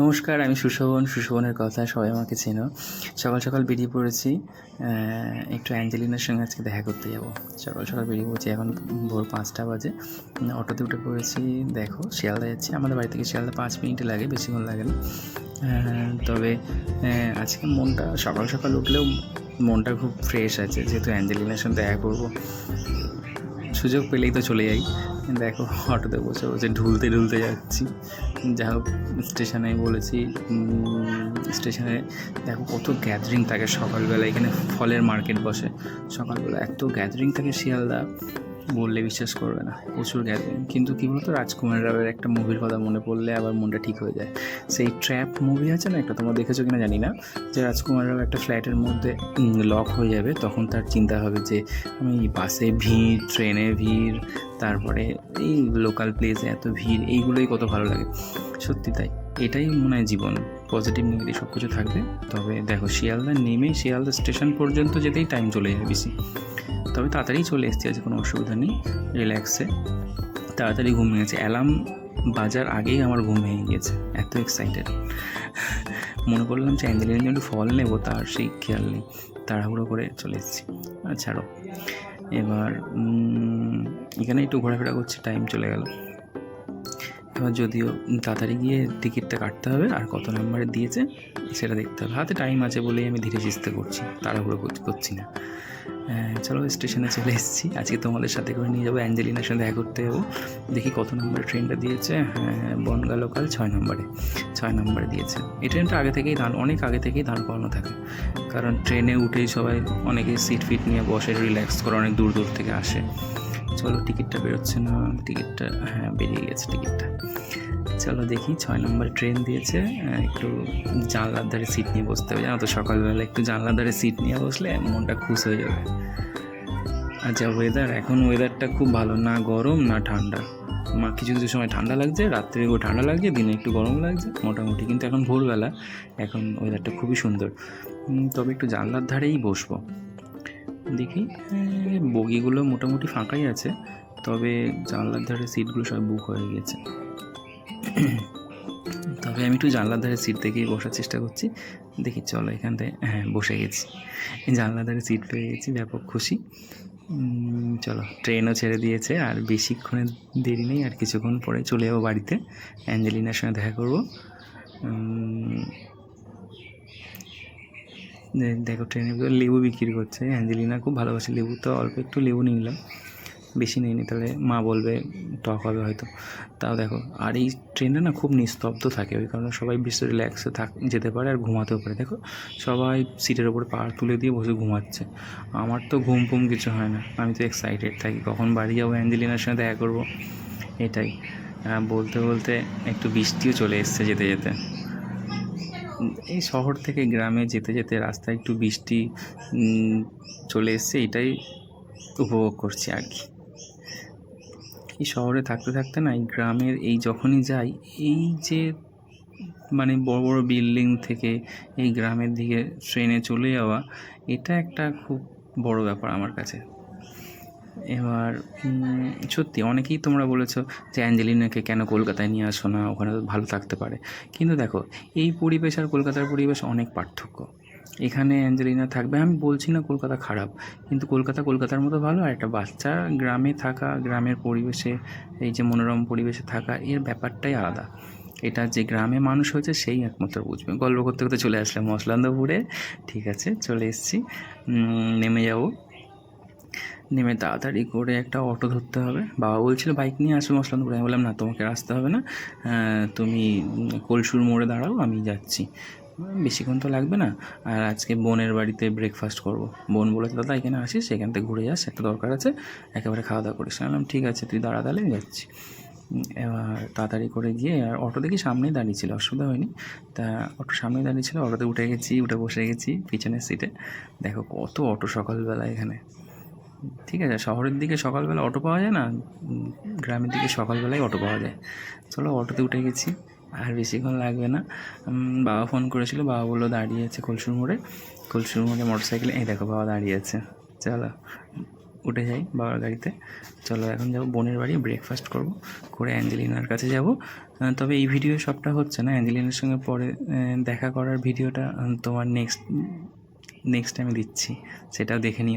নমস্কার, আমি সুশোভনের কথা সবাই আমাকে চেনো। সকাল সকাল বেরিয়ে পড়েছি, একটু অ্যাঞ্জেলিনার সঙ্গে আজকে দেখা করতে যাব। সকাল সকাল বেরিয়ে পড়েছি, এখন ভোর 5টা বাজে। অটোতে উঠে পড়েছি। দেখো, শিয়ালদা যাচ্ছি। আমাদের বাড়ি থেকে শিয়ালদা 5 মিনিটে লাগে, বেশিক্ষণ লাগে না। তবে আজকে মনটা সকাল সকাল উঠলেও মনটা খুব ফ্রেশ আছে, যেহেতু অ্যাঞ্জেলিনার সঙ্গে দেখা করবো। সুযোগ পেলেই তো চলে যাই। দেখো, অটোতে বসে বসে ঢুলতে ঢুলতে যাচ্ছি। যা হোক, স্টেশনে বলেছি, স্টেশনে দেখো কত গ্যাদারিং থাকে সকালবেলা। এখানে ফলের মার্কেট বসে সকালবেলা, এত গ্যাদারিং থাকে শিয়ালদা, বললে বিশ্বাস করবে না, প্রচুর গ্যাদারিং। কিন্তু কী বলতো, রাজকুমার রাওয়ের একটা মুভির কথা মনে পড়লে আবার মনটা ঠিক হয়ে যায়। সেই ট্র্যাপ মুভি আছে না একটা, তোমরা দেখেছো কিনা জানি না, যে রাজকুমার রাও একটা ফ্ল্যাটের মধ্যে লক হয়ে যাবে, তখন তার চিন্তা হবে যে আমি বাসে ভিড়, ট্রেনে ভিড়, তারপরে এই লোকাল প্লেসে এত ভিড়, এইগুলোই কত ভালো লাগে। সত্যি তাই, এটাই মনে হয় জীবন। পজিটিভ নেগেটিভ সব কিছু থাকবে। তবে দেখো, শিয়ালদা নেমে শিয়ালদা স্টেশন পর্যন্ত যেতেই টাইম চলে যাবে বেশি। তবে তাড়াতাড়ি চলে এসেছি, আজ কোনো অসুবিধা নেই, রিল্যাক্সে। তাড়াতাড়ি ঘুমিয়েছে, অ্যালার্ম বাজার আগেই আমার ঘুম ভেঙে গিয়েছে, এত এক্সাইটেড। মনে করলাম যে অ্যাঞ্জেলিনার জন্য একটু ফল নেবো, তার সেই খেয়াল নেই, তাড়াহুড়ো করে চলে এসেছি। ছাড়ো, এবার এখানে একটু ঘোরাফেরা করছি, টাইম চলে গেল। এবার যদিও তাড়াতাড়ি গিয়ে টিকিটটা কাটতে হবে, আর কত নাম্বারে দিয়েছে সেটা দেখতে হবে। হাতে টাইম আছে বলেই আমি ধীরে সুস্থে করছি, তাড়াহুড়ো করছি না। চলো, স্টেশনে চলে এসেছি। আজকে তোমাদের সাথে করে নিয়ে যাবো, অ্যাঞ্জেলিনার সঙ্গে দেখা করতে যাবো। দেখি কত নম্বরে ট্রেনটা দিয়েছে। বনগা লোকাল 6 নম্বরে দিয়েছে। এই ট্রেনটা অনেক আগে থেকেই দাঁড় করানো থাকে, কারণ ট্রেনে উঠেই সবাই অনেকে সিট ফিট নিয়ে বসে, রিল্যাক্স করে, অনেক দূর দূর থেকে আসে। চলো, টিকিটটা বেরোচ্ছে না, টিকিটটা বেরিয়ে গেছে টিকিটটা। চলো দেখি, 6 নম্বর ট্রেন দিয়েছে। একটু জানলার ধারে সিট নিয়ে বসতে হবে, জানো তো, সকালবেলা একটু জানলার ধারে সিট নিয়ে বসলে মনটা খুশ হয়ে যাবে। আচ্ছা, এখন ওয়েদারটা খুব ভালো, না গরম না ঠান্ডা। কিছু কিছু সময় ঠান্ডা লাগছে, রাত্রে ঠান্ডা লাগছে, দিনে একটু গরম লাগছে মোটামুটি। কিন্তু এখন ভোরবেলা, এখন ওয়েদারটা খুবই সুন্দর। তবে একটু জানলার ধারেই বসবো। দেখি, বগিগুলো মোটামুটি ফাঁকাই আছে, তবে জানলার ধারে সিটগুলো সব বুক হয়ে গেছে। তবে আমি একটু জানলার ধারে সিট দেখেই বসার চেষ্টা করছি। দেখি, চলো এখান থেকে, বসে গেছি, জানলার ধারে সিট পেয়ে গেছি, ব্যাপক খুশি। চলো, ট্রেনও ছেড়ে দিয়েছে, আর বেশিক্ষণের দেরি নেই, আর কিছুক্ষণ পরে চলে যাবো বাড়িতে, অ্যাঞ্জেলিনার সঙ্গে দেখা করবো। দেখো, ট্রেনের ভিতরে লেবু বিক্রি করছে, অ্যাঞ্জেলিনা খুব ভালোবাসে লেবু, তো অল্প একটু লেবু নিলাম, বেশি নিইনি, তাহলে মা বলবে টক হবে হয়তো। তাও দেখো, আর এই ট্রেনটা না খুব নিস্তব্ধ থাকে, ওই কারণে সবাই বেশ রিল্যাক্সে যেতে পারে আর ঘুমাতেও পারে। দেখো, সবাই সিটের ওপরে পা তুলে দিয়ে বসে ঘুমাচ্ছে। আমার তো ঘুম কিছু হয় না, আমি তো এক্সাইটেড থাকি কখন বাড়ি যাবো, অ্যাঞ্জেলিনার সঙ্গে দেখা করবো, এটাই। বলতে বলতে একটু বৃষ্টিও চলে এসছে যেতে যেতে। এই শহর থেকে গ্রামে যেতে যেতে রাস্তায় একটু বৃষ্টি চলে এসছে, এটাই উপভোগ করছি আর কি। এই শহরে থাকতে থাকতে না, এই গ্রামের এই যখনই যাই, এই যে মানে বড় বড় বিল্ডিং থেকে এই গ্রামের দিকে ট্রেনে চলে যাওয়া, এটা একটা খুব বড় ব্যাপার আমার কাছে। এবার সত্যি অনেকেই তোমরা বলেছো যে অ্যাঞ্জেলিনাকে কেন কলকাতায় নিয়ে আসো না, ওখানে ভালো থাকতে পারে। কিন্তু দেখো, এই পরিবেশ আর কলকাতার পরিবেশ অনেক পার্থক্য। এখানে অ্যাঞ্জেলিনা থাকবে, আমি বলছি না কলকাতা খারাপ, কিন্তু কলকাতার মতো ভালো। আর একটা বাচ্চা গ্রামে থাকা, গ্রামের পরিবেশে, এই যে মনোরম পরিবেশে থাকা, এর ব্যাপারটাই আলাদা। এটা যে গ্রামে মানুষ হয়েছে সেই একমাত্র বুঝবে। গল্প করতে করতে চলে আসলাম মসলান্দপুরে। ঠিক আছে, চলে এসেছি, নেমে যাবো। নেমে তাড়াতাড়ি করে একটা অটো ধরতে হবে। বাবা বলছিল বাইক নিয়ে আসবে মসলান্দপুরে, আমি বললাম না, তোমাকে আসতে হবে না, তুমি কলসুর মোড়ে দাঁড়াও, আমি যাচ্ছি, বেশিক্ষণ তো লাগবে না। আর আজকে বোনের বাড়িতে ব্রেকফাস্ট করবো। বোন বলেছে, দাদা এখানে আসিস, সেখান থেকে ঘুরে যাস, একটা দরকার আছে, একেবারে খাওয়া দাওয়া করিস। আমি বললাম ঠিক আছে, তুই দাঁড়া, তাহলে আমি যাচ্ছি। এবার তাড়াতাড়ি করে গিয়ে, আর অটো দেখি সামনেই দাঁড়িয়ে ছিল, অসুবিধা হয়নি। তা অটো সামনেই দাঁড়িয়ে ছিল, অটোতে উঠে বসে গেছি পিছনের সিটে। দেখো কত অটো সকালবেলা এখানে। ঠিক আছে, শহরের দিকে সকালবেলা অটো পাওয়া যায় না, গ্রামের দিকে সকালবেলায় অটো পাওয়া যায়। চলো, অটোতে উঠে গেছি, আর বেশিক্ষণ লাগবে না। বাবা ফোন করেছিল, বাবা বললো দাঁড়িয়ে আছে কলসুর মোড়ে মোটর সাইকেলে। এই দেখো, বাবা দাঁড়িয়ে আছে। চলো, উঠে যাই বাবার গাড়িতে। চলো এখন যাবো বোনের বাড়ি, ব্রেকফাস্ট করব, করে অ্যাঞ্জেলিনার কাছে যাব। তবে এই ভিডিও সবটা হচ্ছে না, অ্যাঞ্জেলিনার সঙ্গে পরে দেখা করার ভিডিওটা তোমার নেক্সট টাইমে দিচ্ছি, সেটাও দেখে নিও।